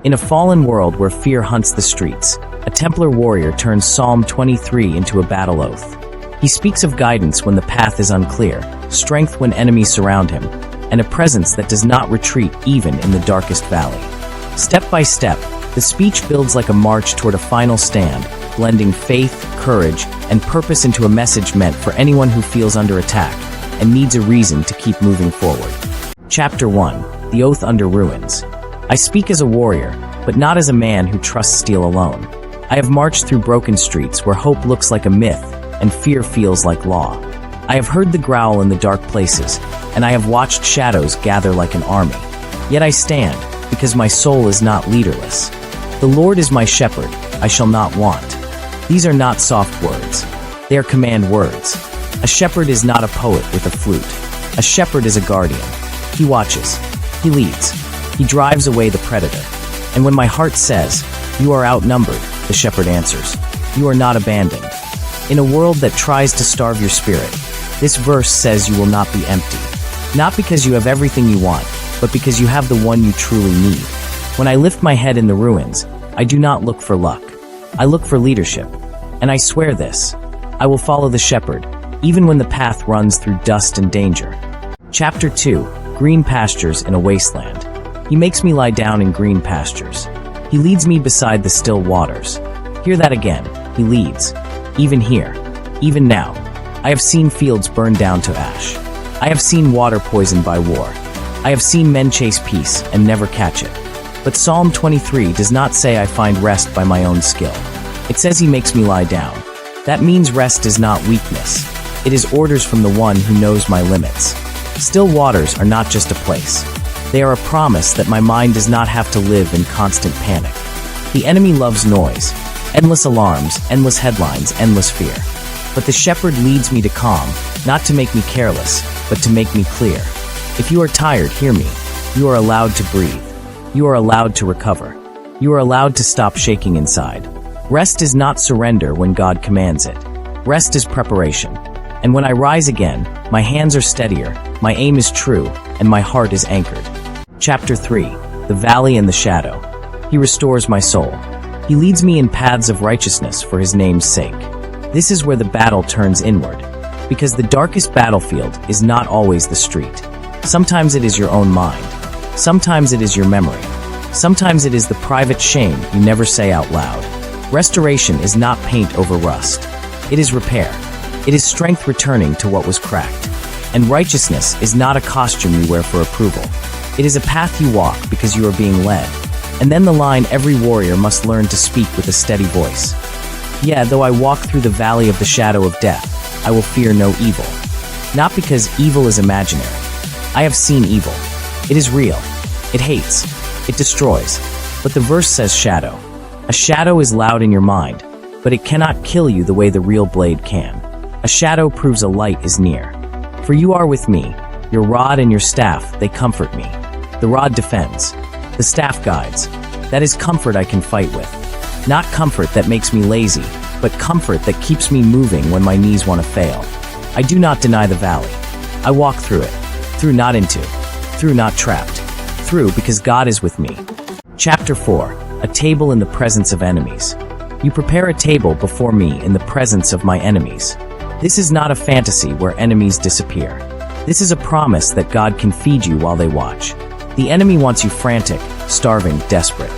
In a fallen world where fear hunts the streets, a Templar warrior turns Psalm 23 into a battle oath. He speaks of guidance when the path is unclear, strength when enemies surround him, and a presence that does not retreat even in the darkest valley. Step by step, the speech builds like a march toward a final stand, blending faith, courage, and purpose into a message meant for anyone who feels under attack and needs a reason to keep moving forward. Chapter 1: The Oath Under Ruins. I speak as a warrior, but not as a man who trusts steel alone. I have marched through broken streets where hope looks like a myth and fear feels like law. I have heard the growl in the dark places, and I have watched shadows gather like an army. Yet I stand, because my soul is not leaderless. The Lord is my shepherd, I shall not want. These are not soft words. They are command words. A shepherd is not a poet with a flute. A shepherd is a guardian. He watches. He leads. He drives away the predator. And when my heart says, "You are outnumbered," the shepherd answers, "You are not abandoned." In a world that tries to starve your spirit, this verse says you will not be empty. Not because you have everything you want, but because you have the one you truly need. When I lift my head in the ruins, I do not look for luck. I look for leadership. And I swear this: I will follow the shepherd, even when the path runs through dust and danger. Chapter 2: Green Pastures in a Wasteland. He makes me lie down in green pastures. He leads me beside the still waters. Hear that again. He leads. Even here. Even now. I have seen fields burned down to ash. I have seen water poisoned by war. I have seen men chase peace and never catch it. But Psalm 23 does not say I find rest by my own skill. It says he makes me lie down. That means rest is not weakness. It is orders from the one who knows my limits. Still waters are not just a place. They are a promise that my mind does not have to live in constant panic. The enemy loves noise, endless alarms, endless headlines, endless fear. But the shepherd leads me to calm, not to make me careless, but to make me clear. If you are tired, hear me. You are allowed to breathe. You are allowed to recover. You are allowed to stop shaking inside. Rest is not surrender when God commands it. Rest is preparation. And when I rise again, my hands are steadier, my aim is true, and my heart is anchored. Chapter 3: The Valley and the Shadow. He restores my soul. He leads me in paths of righteousness for his name's sake. This is where the battle turns inward, because the darkest battlefield is not always the street. Sometimes it is your own mind. Sometimes it is your memory. Sometimes it is the private shame you never say out loud. Restoration is not paint over rust. It is repair. It is strength returning to what was cracked. And righteousness is not a costume you wear for approval. It is a path you walk because you are being led. And then the line every warrior must learn to speak with a steady voice. Yeah, though I walk through the valley of the shadow of death, I will fear no evil. Not because evil is imaginary. I have seen evil. It is real. It hates. It destroys. But the verse says shadow. A shadow is loud in your mind, but it cannot kill you the way the real blade can. A shadow proves a light is near. For you are with me. Your rod and your staff, they comfort me. The rod defends. The staff guides. That is comfort I can fight with. Not comfort that makes me lazy, but comfort that keeps me moving when my knees want to fail. I do not deny the valley. I walk through it. Through not into. Through not trapped. Through because God is with me. Chapter 4: A Table in the Presence of Enemies. You prepare a table before me in the presence of my enemies. This is not a fantasy where enemies disappear. This is a promise that God can feed you while they watch. The enemy wants you frantic, starving, desperate.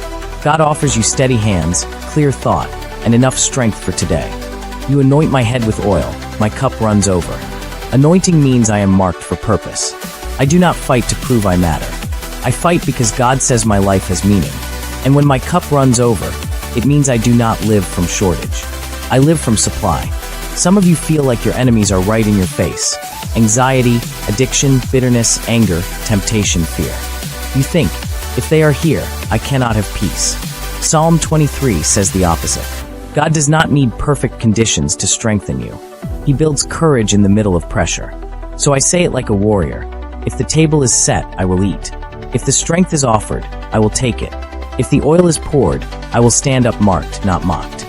God offers you steady hands, clear thought, and enough strength for today. You anoint my head with oil, my cup runs over. Anointing means I am marked for purpose. I do not fight to prove I matter. I fight because God says my life has meaning. And when my cup runs over, it means I do not live from shortage. I live from supply. Some of you feel like your enemies are right in your face. Anxiety, addiction, bitterness, anger, temptation, fear. You think, if they are here, I cannot have peace. Psalm 23 says the opposite. God does not need perfect conditions to strengthen you. He builds courage in the middle of pressure. So I say it like a warrior. If the table is set, I will eat. If the strength is offered, I will take it. If the oil is poured, I will stand up marked, not mocked.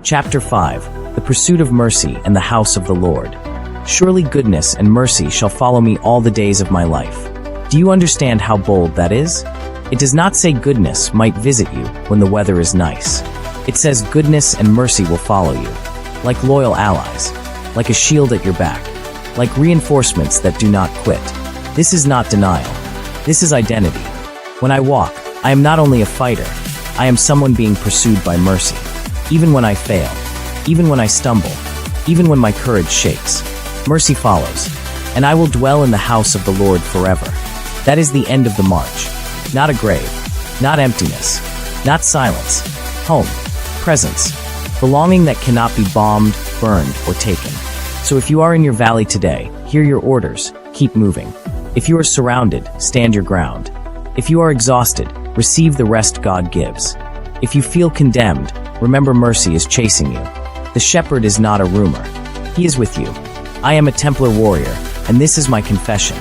Chapter 5: The Pursuit of Mercy and the House of the Lord. Surely goodness and mercy shall follow me all the days of my life. Do you understand how bold that is? It does not say goodness might visit you when the weather is nice. It says goodness and mercy will follow you, like loyal allies, like a shield at your back, like reinforcements that do not quit. This is not denial. This is identity. When I walk, I am not only a fighter, I am someone being pursued by mercy. Even when I fail, even when I stumble, even when my courage shakes, mercy follows, and I will dwell in the house of the Lord forever. That is the end of the march. Not a grave, not emptiness, not silence. Home, presence, belonging that cannot be bombed, burned, or taken. So if you are in your valley today, hear your orders, keep moving. If you are surrounded, stand your ground. If you are exhausted, receive the rest God gives. If you feel condemned, remember mercy is chasing you. The shepherd is not a rumor. He is with you. I am a Templar warrior, and this is my confession.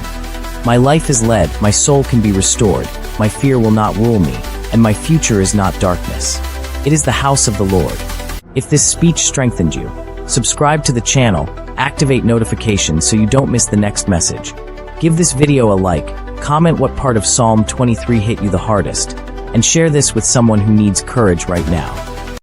My life is led, my soul can be restored, my fear will not rule me, and my future is not darkness. It is the house of the Lord. If this speech strengthened you, subscribe to the channel, activate notifications so you don't miss the next message. Give this video a like, comment what part of Psalm 23 hit you the hardest, and share this with someone who needs courage right now.